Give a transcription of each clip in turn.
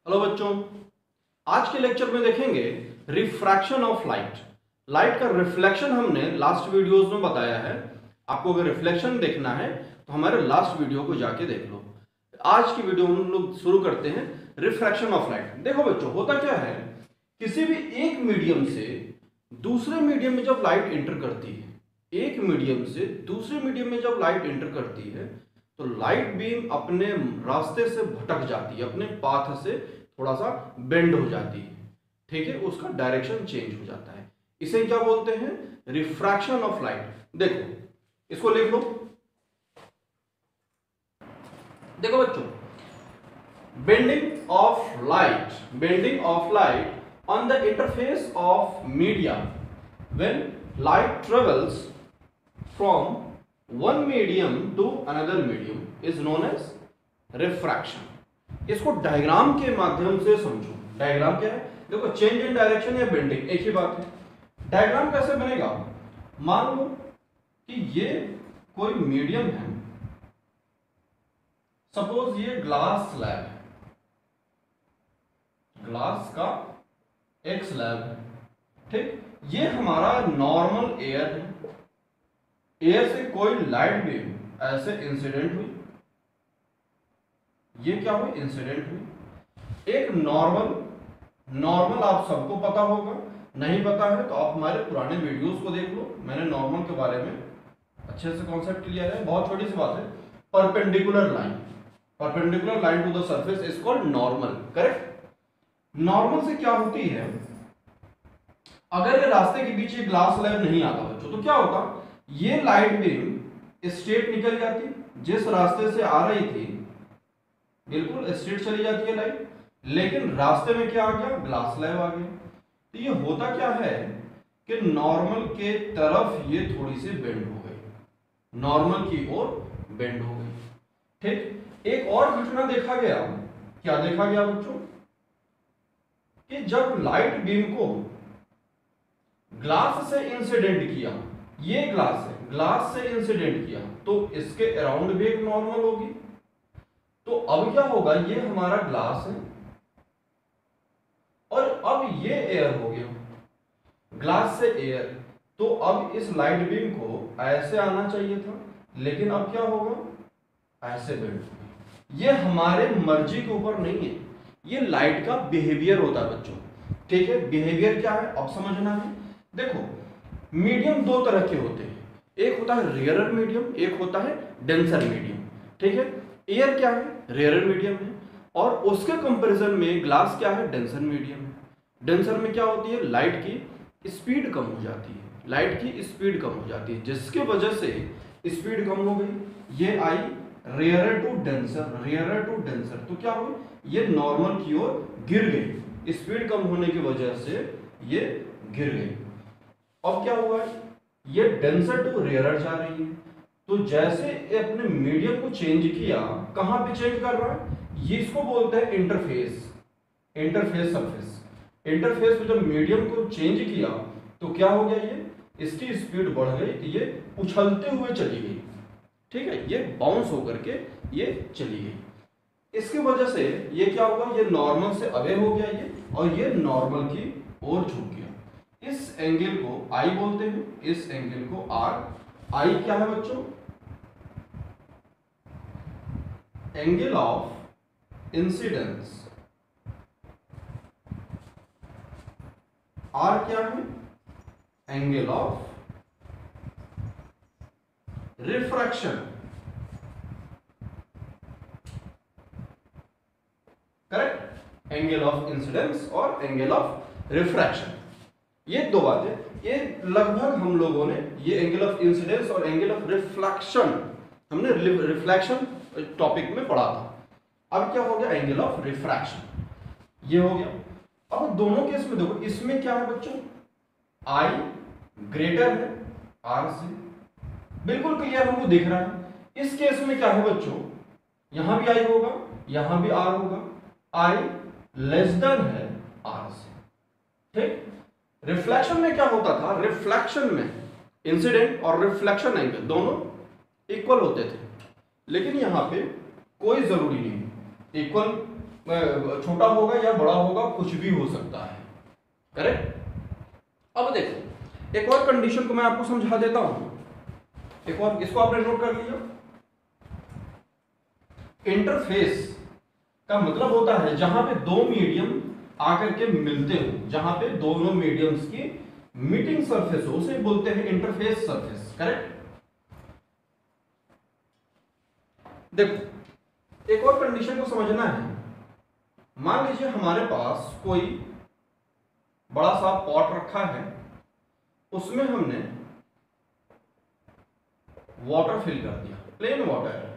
Hello बच्चों, आज के लेक्चर में देखेंगे रिफ्रैक्शन ऑफ लाइट। लाइट का रिफ्लेक्शन हमने लास्ट वीडियोस में बताया है। आपको अगर रिफ्लेक्शन देखना है तो हमारे लास्ट वीडियो को जाके देख लो। आज की वीडियो हम लोग शुरू करते हैं रिफ्रैक्शन ऑफ लाइट। देखो बच्चों, होता क्या है, किसी भी एक मीडियम से दूसरे मीडियम में जब लाइट एंटर करती है, एक मीडियम से दूसरे मीडियम में जब लाइट एंटर करती है तो लाइट बीम अपने रास्ते से भटक जाती है, अपने पाथ से थोड़ा सा बेंड हो जाती है। ठीक है, उसका डायरेक्शन चेंज हो जाता है। इसे क्या बोलते हैं? Refraction of light. देखो, इसको लिख लो। देखो बच्चों, bending of light on the interface of media when light travels from one medium to another medium is known as refraction। इसको डायग्राम के माध्यम से समझो। डायग्राम क्या है? देखो, चेंज इन डायरेक्शन या बेंडिंग एक ही बात है। डायग्राम कैसे बनेगा? मान लो कि ये कोई मीडियम है, सपोज ये ग्लास स्लैब है, ग्लास का एक स्लैब है। ठीक, ये हमारा नॉर्मल एयर है। एयर से कोई लाइट बीम ऐसे इंसिडेंट हुई, ये क्या हुई? इंसिडेंट हुई। एक नॉर्मल आप सबको पता होगा, नहीं पता है तो आप हमारे पुराने वीडियोस को देख लो। मैंने नॉर्मल के बारे में अच्छे से कॉन्सेप्ट क्लियर है। बहुत छोटी सी बात है, perpendicular line to the surface is called normal. Correct. Normal से क्या होती है, अगर ये रास्ते के बीच ग्लास स्लैब नहीं आता बच्चों तो क्या होता, ये लाइट बीम स्ट्रेट निकल जाती, जिस रास्ते से आ रही थी बिल्कुल स्ट्रेट चली जाती है लाइट, लेकिन रास्ते में क्या आ गया? ग्लास स्लैब आ गया। तो ये होता क्या है कि नॉर्मल के तरफ ये थोड़ी सी बेंड हो गई, नॉर्मल की ओर बेंड हो गई। ठीक, एक और घटना देखा गया। क्या देखा गया बच्चों? कि जब लाइट बीम को ग्लास से इंसिडेंट किया, ये ग्लास है, ग्लास से इंसिडेंट किया तो इसके अराउंड भी एक नॉर्मल होगी। तो अब क्या होगा, ये हमारा ग्लास है और अब ये एयर हो गया, ग्लास से एयर। तो अब इस लाइट बीम को ऐसे आना चाहिए था, लेकिन अब क्या होगा? ऐसे बेंड होगा। ये हमारे मर्जी के ऊपर नहीं है, ये लाइट का बिहेवियर होता है बच्चों। ठीक है, बिहेवियर क्या है अब समझना है। देखो, मीडियम दो तरह के होते हैं, एक होता है रेयरर मीडियम, एक होता है डेंसर मीडियम। ठीक है, एयर क्या है? रेयरर मीडियम है, और उसके कंपैरिजन में ग्लास क्या है? डेंसर मीडियम है। डेंसर में क्या होती है? लाइट की स्पीड कम हो जाती है, लाइट की स्पीड कम हो जाती है, जिसके वजह से स्पीड कम हो गई। ये आई रेयरर टू डेंसर, तो क्या हुई? ये नॉर्मल की ओर गिर गई, स्पीड कम होने की वजह से ये गिर गई। अब क्या हुआ है? ये डेंसर टू रेयरर जा रही है। तो जैसे अपने मीडियम को चेंज किया, कहां पे चेंज कर रहा है? ये इसको बोलते हैं इंटरफेस सरफेस। इंटरफेस पे जब मीडियम को चेंज किया तो क्या हो गया? ये इसकी स्पीड बढ़ गई, ये उछलते हुए चली गई। ठीक है, ये बाउंस होकर के ये चली गई। इसकी वजह से ये क्या हुआ? ये नॉर्मल से अवे हो गया ये, और ये नॉर्मल की ओर झुक गया। इस एंगल को आई बोलते हैं, इस एंगल को आर। आई क्या है बच्चों? Angle of incidence. आर क्या है? Angle of refraction. Correct, angle of incidence और एंगल ऑफ रिफ्रैक्शन, ये दो बातें। ये लगभग हम लोगों ने ये एंगल ऑफ इंसिडेंस और एंगल ऑफ रिफ्लेक्शन हमने रिफ्लेक्शन टॉपिक में पढ़ा था। अब क्या हो गया? एंगल ऑफ रिफ्रैक्शन, ये हो गया। अब दोनों केस में देखो, इसमें क्या है बच्चों? आई ग्रेटर है आर से, बिल्कुल क्लियर हमको दिख रहा है। इस केस में क्या है बच्चों? यहां भी आई होगा, यहां भी आर होगा। आई लेस देन है आर से। ठीक, रिफ्लेक्शन में क्या होता था? रिफ्लेक्शन में इंसिडेंट और रिफ्लेक्शन एंगल दोनों इक्वल होते थे, लेकिन यहां पे कोई जरूरी नहीं। इक्वल छोटा होगा या बड़ा होगा, कुछ भी हो सकता है, करेक्ट। अब देखो एक और कंडीशन को मैं आपको समझा देता हूं, एक और, इसको आपने नोट कर लिया। इंटरफेस का मतलब होता है जहां पे दो मीडियम आकर के मिलते हो, जहां पे दोनों मीडियम्स की मीटिंग सरफेस हो, उसे बोलते हैं इंटरफेस सरफेस, करेक्ट। देखो एक और कंडीशन को समझना है। मान लीजिए हमारे पास कोई बड़ा सा पॉट रखा है, उसमें हमने वाटर फिल कर दिया, प्लेन वाटर है,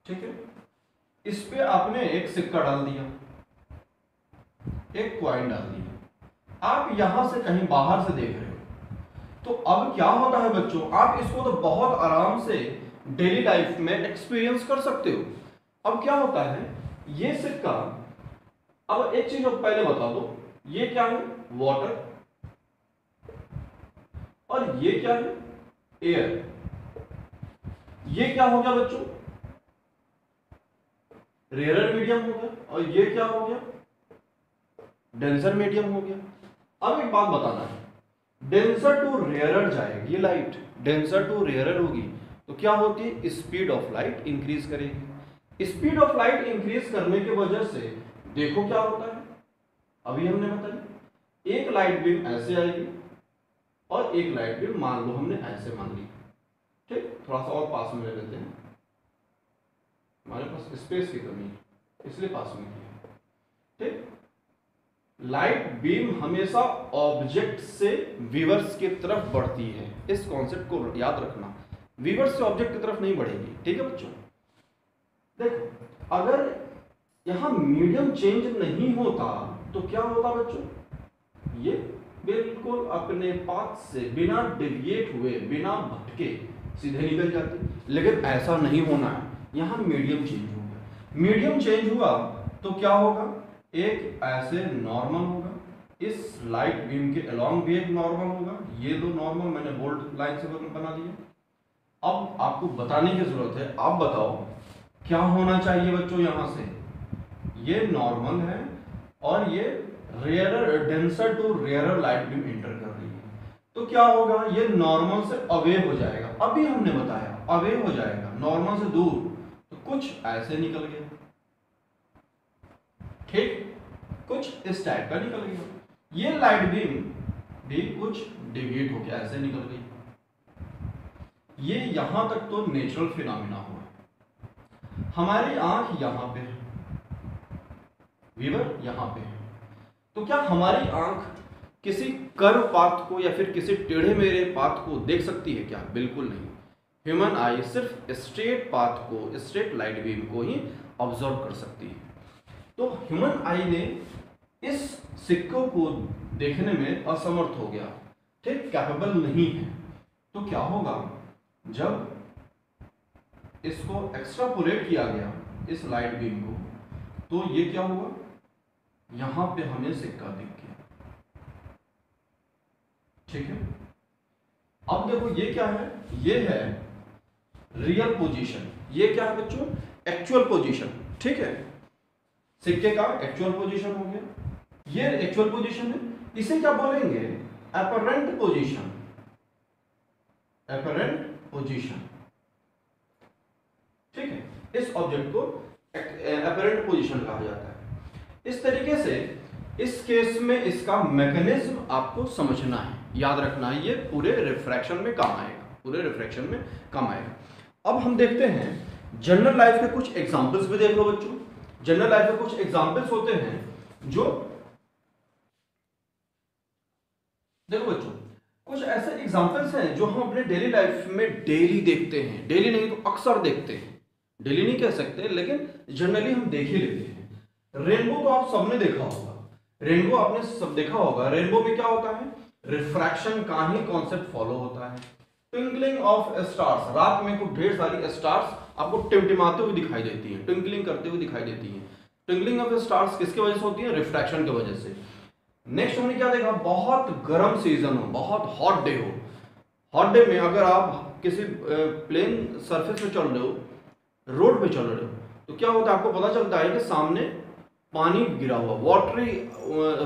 ठीक है। इस पे आपने एक सिक्का डाल दिया, एक कॉइन डाल दिया। आप यहां से कहीं बाहर से देख रहे हो, तो अब क्या होता है बच्चों, आप इसको तो बहुत आराम से डेली लाइफ में एक्सपीरियंस कर सकते हो। अब क्या होता है, ये सिक्का, अब एक चीज पहले बता दो, ये क्या है, वाटर, और ये क्या है, एयर। ये क्या हो गया बच्चों, रेयर मीडियम हो गया, और ये क्या हो गया, डेंसर मीडियम हो गया। अब एक बात बताना है, डेंसर टू रेयरर जाएगी लाइट, डेंसर टू रेयरर होगी तो क्या होती है, स्पीड ऑफ लाइट इंक्रीज करेगी। स्पीड ऑफ लाइट इंक्रीज करने की वजह से देखो क्या होता है, अभी हमने बताया, एक लाइट बीम ऐसे आएगी और एक लाइट बीम मान लो हमने ऐसे मान ली, ठीक। थोड़ा सा और पास में ले लेते हैं, हमारे पास स्पेस की कमी है इसलिए पास में किया, ठीक। लाइट बीम हमेशा ऑब्जेक्ट से व्यूअर्स की तरफ बढ़ती है, इस कॉन्सेप्ट को याद रखना, व्यूअर्स से ऑब्जेक्ट की तरफ नहीं बढ़ेगी, ठीक है बच्चों। देखो अगर यहां मीडियम चेंज नहीं होता तो क्या होता बच्चों, ये बिल्कुल अपने पाथ से बिना डेविएट हुए, बिना भटके सीधे निकल जाते, लेकिन ऐसा नहीं होना है, यहां मीडियम चेंज होगा। मीडियम चेंज हुआ तो क्या होगा, एक ऐसे नॉर्मल होगा, इस लाइट बीम के अलोंग भी एक नॉर्मल होगा, ये दो नॉर्मल मैंने बोल्ड लाइन से बना दिया। अब आपको बताने की जरूरत है, आप बताओ क्या होना चाहिए बच्चों, यहां से ये नॉर्मल है और ये rarer, denser to rarer light beam enter कर रही है, तो क्या होगा, ये नॉर्मल से अवे हो जाएगा। अभी हमने बताया अवे हो जाएगा, नॉर्मल से दूर, तो कुछ ऐसे निकल गया, ठीक, कुछ इस टाइप का निकल गया। ये लाइट बीम भी कुछ डिविएट हो गया, ऐसे निकल गई। ये यहां तक तो नेचुरल फिनोमिना हुआ। हमारी आंख यहां पे है, व्यूअर यहां पे है, तो क्या हमारी आंख किसी कर्व पाथ को या फिर किसी टेढ़े मेढ़े पाथ को देख सकती है क्या? बिल्कुल नहीं। ह्यूमन आई सिर्फ स्ट्रेट पाथ को, स्ट्रेट लाइट बीम को ही ऑब्जर्व कर सकती है। तो ह्यूमन आई ने इस सिक्कों को देखने में असमर्थ हो गया, ठीक, कैपेबल नहीं है। तो क्या होगा, जब इसको एक्स्ट्रापोलेट किया गया इस लाइट बीम को, तो ये क्या हुआ, यहां पे हमें सिक्का दिख गया, ठीक है। अब देखो ये क्या है, ये है रियल पोजीशन, ये क्या है बच्चों, एक्चुअल पोजीशन, ठीक है। सिक्के का एक्चुअल पोजीशन हो गया, ये एक्चुअल पोजीशन है, इसे क्या बोलेंगे, अपरेंट पोजीशन, अपरेंट पोजीशन, ठीक है। इस ऑब्जेक्ट को अपरेंट पोजीशन कहा जाता है। इस तरीके से इस केस में इसका मैकेनिज्म आपको समझना है, याद रखना है, ये पूरे रिफ्रैक्शन में काम आएगा, पूरे रिफ्रैक्शन में काम आएगा। अब हम देखते हैं जनरल लाइफ के कुछ एग्जांपल्स भी देख लो बच्चों। जनरल लाइफ के कुछ एग्जांपल्स होते हैं जो, देखो बच्चों, कुछ ऐसे एग्जांपल्स हैं जो हम अपने डेली लाइफ में डेली देखते हैं, डेली नहीं तो अक्सर देखते हैं, डेली नहीं कह सकते लेकिन जनरली हम देख ही लेते हैं। रेनबो तो आप सबने देखा होगा, रेनबो आपने सब देखा होगा। रेनबो में क्या होता है, रिफ्रैक्शन का ही कॉन्सेप्ट फॉलो होता है। ट्विंकलिंग ऑफ स्टार्स, रात में कुछ ढेर सारी स्टार्स आपको टिमटिमाते हुए दिखाई देती हैं, ट्विंकलिंग करते हुए दिखाई देती हैं। ट्विंकलिंग ऑफ स्टार्स किसकी वजह से होती है, रिफ्रैक्शन की वजह से। नेक्स्ट हमने क्या देखा, बहुत गर्म सीजन हो, बहुत हॉट डे हो, हॉट डे में अगर आप किसी प्लेन सरफेस पे चल रहे हो, रोड पे चल रहे हो, तो क्या होता है, आपको पता चलता है कि सामने पानी गिरा हुआ, वाटरी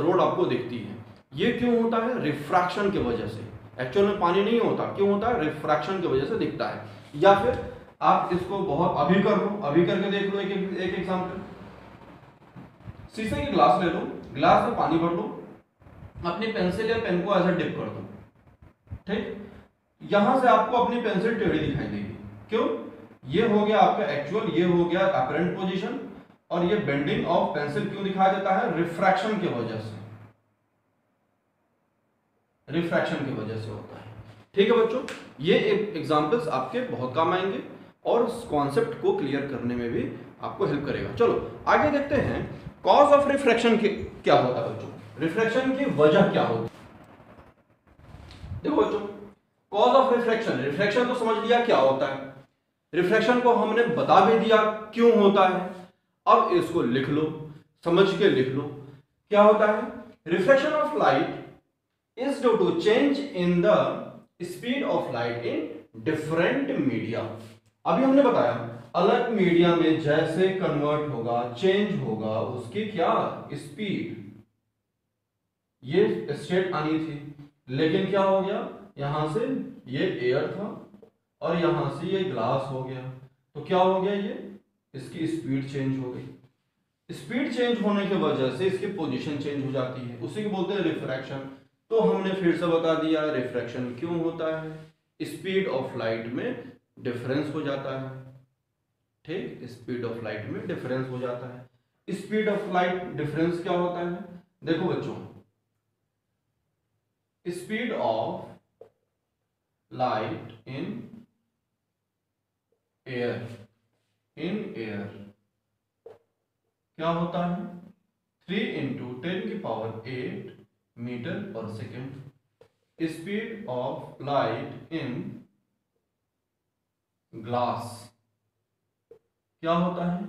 रोड आपको दिखती है। ये क्यों होता है? रिफ्रैक्शन की वजह से। एक्चुअल में पानी नहीं होता, क्यों होता है? रिफ्रैक्शन की वजह से दिखता है। या फिर आप इसको बहुत अभी कर लो, अभी करके देख लो एक एग्जांपल। शीशे की ग्लास ले लो, ग्लास में पानी भर लो, अपनी पेंसिल या पेन को ऐसा डिप कर दो, ठीक। यहां से आपको अपनी पेंसिल टेढ़ी दिखाई देगी। क्यों? ये हो गया आपका एक्चुअल, ये हो गया अपरेंट पोजीशन, और ये बेंडिंग ऑफ पेंसिल क्यों दिखाई देता है? रिफ्रैक्शन की वजह से, रिफ्रैक्शन की वजह से होता है। ठीक है बच्चों, ये एग्जांपल्स आपके बहुत काम आएंगे और कॉन्सेप्ट को क्लियर करने में भी आपको हेल्प करेगा। चलो आगे देखते हैं, कॉज ऑफ रिफ्रैक्शन क्या होता है बच्चों, रिफ्रैक्शन की वजह क्या होती है। देखो बच्चों, कॉज ऑफ रिफ्रैक्शन, रिफ्रैक्शन तो समझ लिया क्या होता है, रिफ्रैक्शन को हमने बता भी दिया क्यों होता है। अब इसको लिख लो, समझ के लिख लो। क्या होता है? Refraction of light is due to change in the speed of light in different media. अभी हमने बताया अलग मीडिया में जैसे कन्वर्ट होगा, चेंज होगा, उसकी क्या स्पीड, ये स्टेट आनी थी, लेकिन क्या हो गया, यहां से ये एयर था और यहां से ये ग्लास हो गया, तो क्या हो गया, ये इसकी स्पीड चेंज हो गई। स्पीड चेंज होने की वजह से इसकी पोजीशन चेंज हो जाती है, उसी को बोलते हैं रिफ्रैक्शन। तो हमने फिर से बता दिया रिफ्रैक्शन क्यों होता है, स्पीड ऑफ लाइट में डिफरेंस हो जाता है, ठीक, स्पीड ऑफ लाइट में डिफरेंस हो जाता है। स्पीड ऑफ लाइट डिफरेंस क्या होता है? देखो बच्चों, speed of light in air, क्या होता है? 3 × 10⁸ मीटर पर second. Speed of light in glass क्या होता है?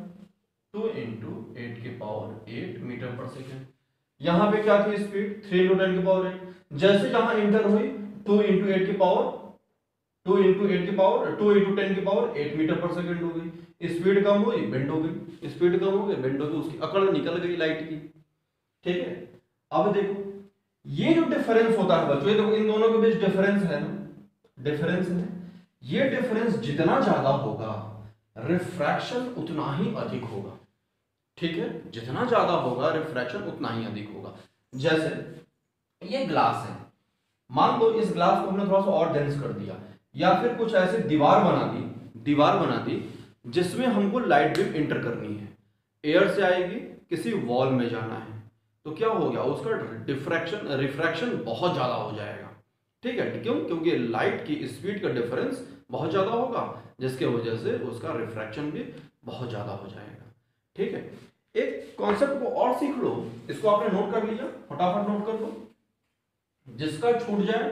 2 × 8⁸ मीटर पर सेकेंड। यहां पे क्या थी स्पीड? 3 × 10⁸। जैसे यहां इंटर हुई 2 × 10⁸ मीटर पर सेकेंड हो गई। स्पीड कम हुई, बेंड हो गई, स्पीड कम हो गई, बेंड हो गई, उसकी अकड़ निकल गई लाइट की। ठीक है, अब देखो ये जो डिफरेंस होता है बच्चों, ये देखो इन दोनों के बीच डिफरेंस है ना, डिफरेंस है। ये डिफरेंस जितना ज्यादा होगा रिफ्रैक्शन उतना ही अधिक होगा। ठीक है, जितना ज्यादा होगा रिफ्रैक्शन उतना ही अधिक होगा। जैसे ये ग्लास है, मान लो इस ग्लास को हमने थोड़ा सा और डेंस कर दिया, या फिर कुछ ऐसे दीवार बना दी जिसमें हमको लाइट बीम इंटर करनी है, एयर से आएगी, किसी वॉल में जाना है, तो क्या हो गया, उसका रिफ्रैक्शन बहुत ज्यादा हो जाएगा। ठीक है, क्यों? क्योंकि लाइट की स्पीड का डिफरेंस बहुत ज्यादा होगा, जिसके वजह से उसका रिफ्रैक्शन भी बहुत ज्यादा हो जाएगा। ठीक है, एक कॉन्सेप्ट को और सीख लो, इसको आपने नोट कर लिया, फटाफट नोट कर लो, जिसका छूट जाए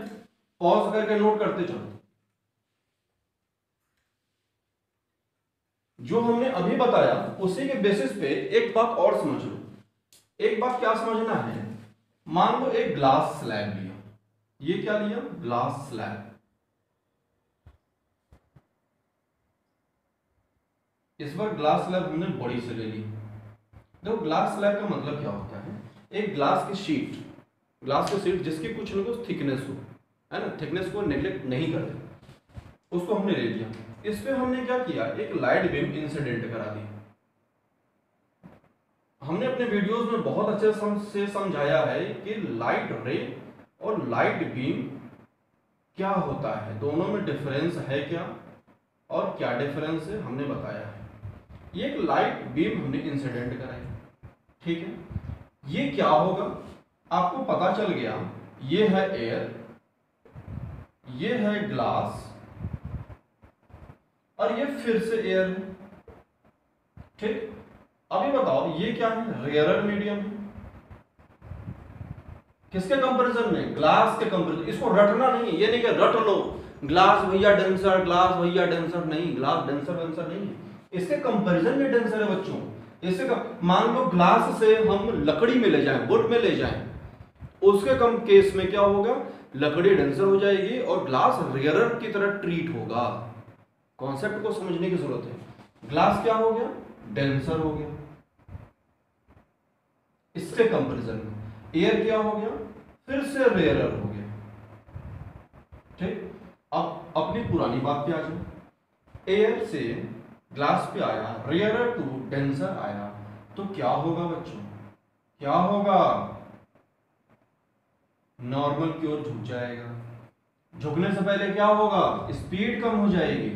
पॉज करके नोट करते चलो। जो हमने अभी बताया उसी के बेसिस पे एक बात और समझ लो। एक बात क्या समझना है, मान लो एक ग्लास स्लैब लिया, ये क्या लिया? Glass slab. इस बार ग्लास स्लैब हमने बड़ी से ले ली। देखो ग्लास स्लैब का मतलब क्या होता है, एक ग्लास की शीट जिसकी कुछ न कुछ थिकनेस हो, है ना, थिकनेस को नेग्लेक्ट नहीं करते, उसको हमने ले लिया। इस पे हमने क्या किया, एक लाइट बीम इंसिडेंट करा दी। हमने अपने वीडियोस में बहुत अच्छे से समझाया है कि लाइट रे और लाइट बीम क्या होता है, दोनों में डिफरेंस है क्या और क्या डिफरेंस है हमने बताया है। ये एक लाइट बीम हमने इंसिडेंट कराई, ठीक है, ये क्या होगा आपको पता चल गया, ये है एयर, ये है ग्लास और ये फिर से एयर है। ठीक, अभी बताओ ये क्या है? रेयरर मीडियम है। किसके कंपैरिजन में? ग्लास के कंपैरिजन। इसको रटना नहीं है, ये नहीं कि रट लो ग्लास भैया डेंसर, ग्लास भैया डेंसर, नहीं, ग्लास डेंसर नहीं है, इसके कंपैरिजन में डेंसर है बच्चों। इससे मान लो ग्लास से हम लकड़ी में ले जाएं, वुड में ले जाएं, उसके कम केस में क्या होगा, लकड़ी डेंसर हो जाएगी और ग्लास रेयरर की तरह ट्रीट होगा। कॉन्सेप्ट को समझने की जरूरत है। ग्लास क्या हो गया? डेंसर हो गया, इसके कंपैरिजन में एयर क्या हो गया, फिर से रेयरर हो गया। ठीक, अब अपनी पुरानी बात पे आ जाओ, एयर से ग्लास पे आया, रेयरर टू डेंसर आया, तो क्या होगा बच्चों, क्या होगा, नॉर्मल की ओर झुक जाएगा। झुकने से पहले क्या होगा, स्पीड कम हो जाएगी,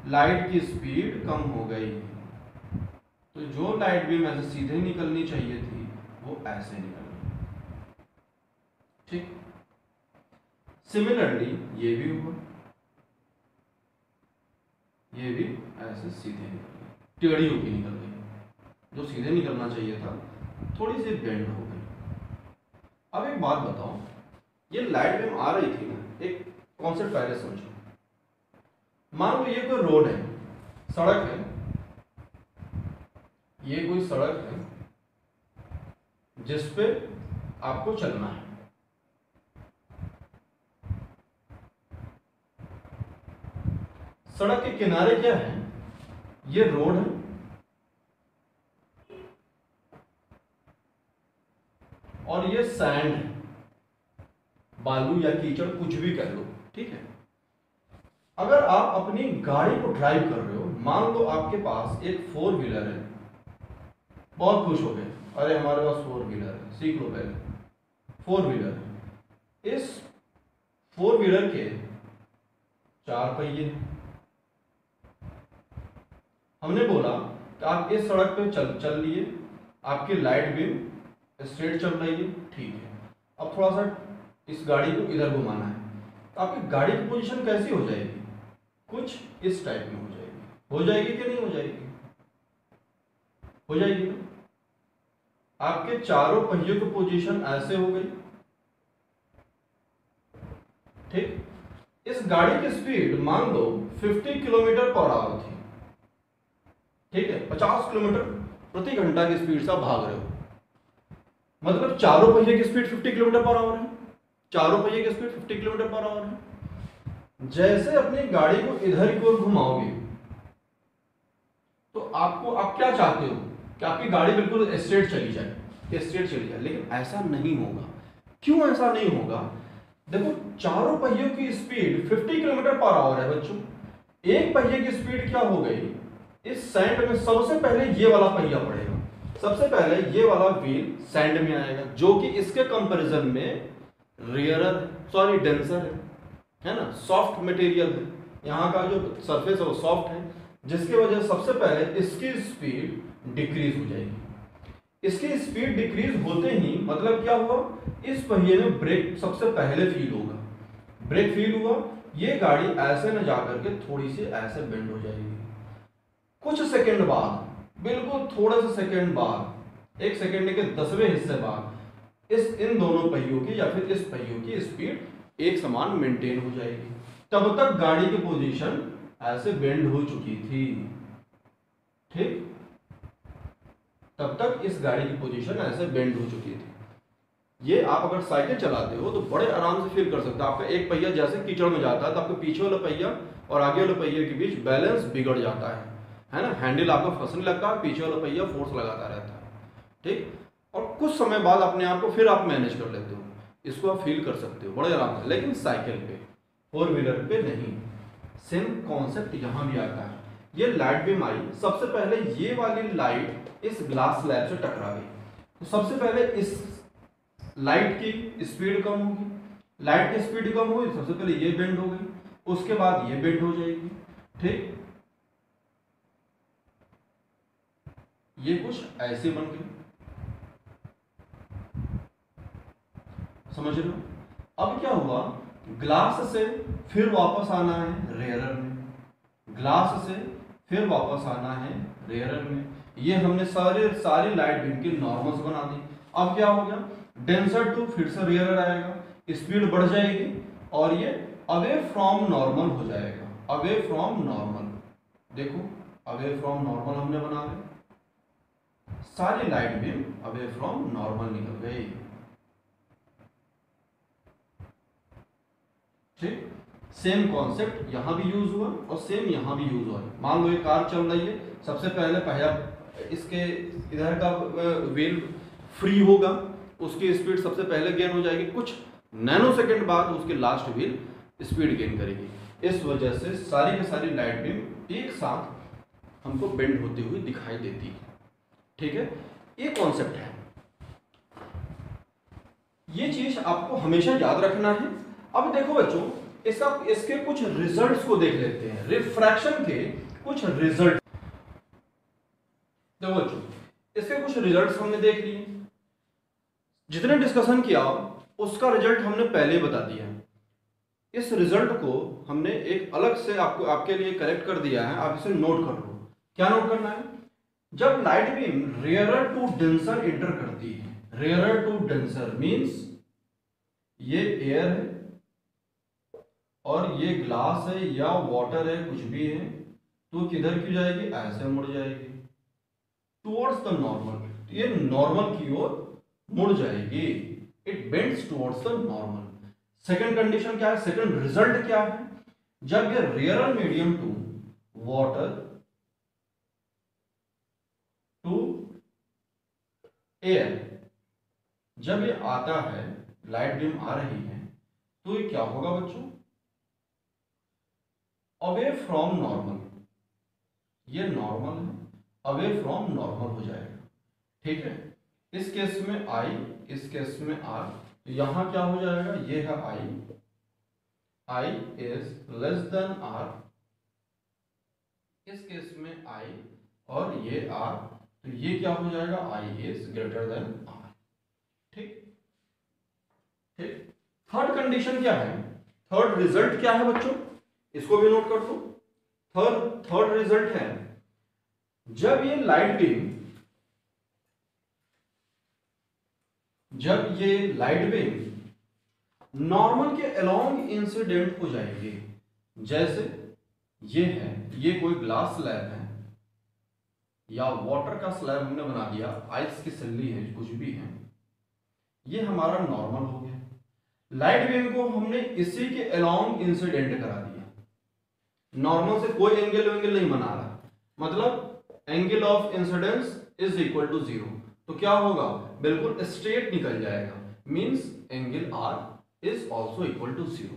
लाइट की स्पीड कम हो गई, तो जो लाइट बीम ऐसे सीधे निकलनी चाहिए थी वो ऐसे निकल गई। ठीक, सिमिलरली ये भी हुआ, ये भी ऐसे सीधे निकल गई, टेढ़ी होकर निकल गई, जो सीधे निकलना चाहिए था थोड़ी सी बेंड हो गई। अब एक बात बताओ, ये लाइट बीम आ रही थी ना, एक कॉन्सेप्ट पहले समझो, मान लो ये कोई रोड है, सड़क है, ये कोई सड़क है जिस पे आपको चलना है। सड़क के किनारे क्या है, ये रोड है, और ये सैंड है, बालू या कीचड़ कुछ भी कह लो। ठीक है, अगर आप अपनी गाड़ी को ड्राइव कर रहे हो, मान लो आपके पास एक 4 व्हीलर है, बहुत खुश हो गए, अरे हमारे पास 4 व्हीलर है, सीख लो पहले 4 व्हीलर है। इस 4 व्हीलर के 4 पहिए, हमने बोला कि आप इस सड़क पे चल लिए, आपकी लाइट बीम स्ट्रेट चल रही है, ठीक है, अब थोड़ा सा इस गाड़ी को इधर घुमाना है, तो आपकी गाड़ी की पोजीशन कैसी हो जाएगी, कुछ इस टाइप में हो जाएगी कि नहीं हो जाएगी, हो जाएगी ना। आपके चारों पहियों की पोजीशन ऐसे हो गई। ठीक, इस गाड़ी की स्पीड मान लो 50 किलोमीटर पर आवर थी, ठीक है, 50 किलोमीटर प्रति घंटा की स्पीड से आप भाग रहे हो, मतलब चारों पहिए की स्पीड 50 किलोमीटर पर आवर है, चारों पहिए की स्पीड 50 किलोमीटर पर आवर है। जैसे अपनी गाड़ी को इधर की ओर घुमाओगे, तो आपको, आप क्या चाहते हो कि आपकी गाड़ी बिल्कुल स्ट्रेट चली जाए, स्ट्रेट चली जाए, लेकिन ऐसा नहीं होगा। क्यों ऐसा नहीं होगा, देखो चारों पहियों की स्पीड 50 किलोमीटर पर आवर है बच्चों, एक पहिए की स्पीड क्या हो गई, इस सैंड में सबसे पहले ये वाला पहिया पड़ेगा, सबसे पहले ये वाला व्हील सैंड में आएगा, जो कि इसके कंपैरिजन में रेयरर, सॉरी डेंसर है ना, सॉफ्ट मटेरियल है, यहाँ का जो सरफेस है वो सॉफ्ट है, जिसकी वजह से सबसे पहले इसकी स्पीड डिक्रीज हो जाएगी। इसकी स्पीड डिक्रीज होते ही मतलब क्या हुआ, इस पहिए में ब्रेक सबसे पहले फील होगा, ब्रेक फील हुआ, ये गाड़ी ऐसे न जाकर के थोड़ी सी ऐसे बेंड हो जाएगी, कुछ सेकंड बाद, बिल्कुल थोड़े से सेकंड बाद, 1 सेकंड के 10वें हिस्से बाद, इन दोनों पहियों की या फिर इस पहियों की स्पीड एक समान मेंटेन हो जाएगी। तब तक गाड़ी की पोजीशन ऐसे बेंड हो चुकी थी। ठीक, तब तक इस गाड़ी की पोजीशन ऐसे बेंड हो चुकी थी। ये आप अगर साइकिल चलाते हो तो बड़े आराम से फील कर सकते हो, आपका एक पहिया जैसे कीचड़ में जाता है तो आपके पीछे वाला पहिया और आगे वाले पहिए के बीच बैलेंस बिगड़ जाता है ना, हैंडल आपको फंसने लगता है, पीछे वाला पहिया फोर्स लगाता रहता है। ठीक, और कुछ समय बाद अपने आप को फिर आप मैनेज कर लेते हो, इसको आप फील कर सकते हो बड़े आराम से, लेकिन साइकिल पे, 4 व्हीलर पे नहीं। सेम कॉन्सेप्ट यहाँ भी आता है। ये लाइट बीम आई, सबसे पहले ये वाली लाइट इस ग्लास स्लैब से टकरा गई, तो सबसे पहले इस लाइट की स्पीड कम होगी, लाइट की स्पीड कम हुई, सबसे पहले ये बेंड हो गई, उसके बाद ये बेंड हो जाएगी। ठीक, ये कुछ ऐसे बन गई, समझ रहे हो। अब क्या हुआ, ग्लास से फिर वापस आना है रेयरर में, ग्लास से फिर वापस आना है रेयरर में, ये हमने सारी लाइट बीम की नॉर्मल्स बना दी। अब क्या हो गया, डेंसर टू फिर से रेयरर आएगा, स्पीड बढ़ जाएगी और ये अवे फ्रॉम नॉर्मल हो जाएगा, अवे फ्रॉम नॉर्मल। देखो अवे फ्रॉम नॉर्मल हमने बना लिया, सारी light beam away from normal निकल गई। ठीक, सेम कॉन्सेप्ट यहां भी यूज हुआ और सेम यहां भी यूज हुआ। मान लो एक कार चल रही है, सबसे पहले पहिया इसके इधर का व्हील फ्री होगा, उसकी स्पीड सबसे पहले गेन हो जाएगी, कुछ नैनो सेकेंड बाद उसकी लास्ट व्हील स्पीड गेन करेगी। इस वजह से सारी की सारी लाइट बीम एक साथ हमको बेंड होती हुई दिखाई देती है। ठीक है, ये कॉन्सेप्ट है, ये चीज आपको हमेशा याद रखना है। अब देखो बच्चों, इसके कुछ रिजल्ट्स को देख लेते हैं, रिफ्रैक्शन के कुछ रिजल्ट। देखो बच्चों, इसके कुछ रिजल्ट्स हमने देख लिए, जितने डिस्कशन किया उसका रिजल्ट हमने पहले बता दिया। इस रिजल्ट को हमने एक अलग से आपके लिए करेक्ट कर दिया है, आप इसे नोट कर लो। क्या नोट करना है? जब light beam rarer to denser enter करती है, रेयरर टू डेंसर मींस ये एयर है और ये ग्लास है या वाटर है, कुछ भी है, तो किधर की जाएगी? ऐसे मुड़ जाएगी टुवर्ड्स द नॉर्मल, ये नॉर्मल की ओर मुड़ जाएगी, it bends towards the normal. Second condition क्या है? सेकंड रिजल्ट क्या है? जब ये rarer medium to water to air, जब ये आता है, लाइट बीम आ रही है, तो ये क्या होगा बच्चों? अवे फ्रॉम नॉर्मल, ये नॉर्मल है, अवे फ्रॉम नॉर्मल हो जाएगा। ठीक है, इस केस में आई, इस केस में आर, तो यहां क्या हो जाएगा? ये है I is less than are, इस केस में आई और ये आर, तो ये क्या हो जाएगा? I is greater than are. ठीक ठीक। थर्ड कंडीशन क्या है? थर्ड रिजल्ट क्या है बच्चों? इसको भी नोट कर दो। थर्ड रिजल्ट है, जब ये लाइट बीम नॉर्मल के अलोंग इंसिडेंट हो जाएगी, जैसे ये है, ये कोई ग्लास स्लैब है या वाटर का स्लैब हमने बना दिया, आइस की सिल्ली है, कुछ भी है, ये हमारा नॉर्मल हो गया। लाइट बीम को हमने इसी के अलोंग इंसिडेंट करा दिया, नॉर्मल से कोई एंगल नहीं बना रहा, मतलब angle of incidence is equal to 0, तो क्या होगा? बिल्कुल स्ट्रेट निकल जाएगा, means angle r is also equal to 0।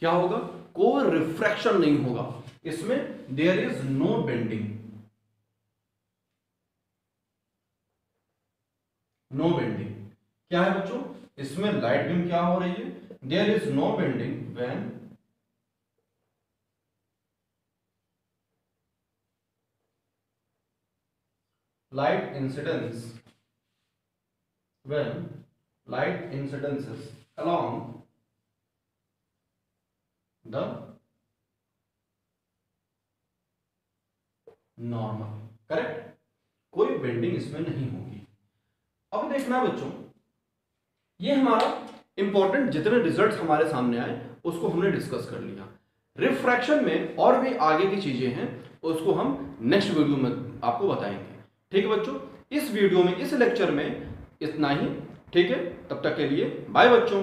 क्या होगा? कोई रिफ्रैक्शन नहीं होगा, इसमें there is no bending, no bending. क्या है बच्चों? इसमें लाइट बीम क्या हो रही है? There is no bending when light incidences along the normal, correct? कोई बेंडिंग इसमें नहीं होगी। अब देखना बच्चों, ये हमारा इंपॉर्टेंट जितने रिजल्ट्स हमारे सामने आए उसको हमने डिस्कस कर लिया। रिफ्रैक्शन में और भी आगे की चीजें हैं, उसको हम नेक्स्ट वीडियो में आपको बताएंगे। ठीक है बच्चों, इस वीडियो में, इस लेक्चर में इतना ही। ठीक है, तब तक के लिए बाय बच्चों।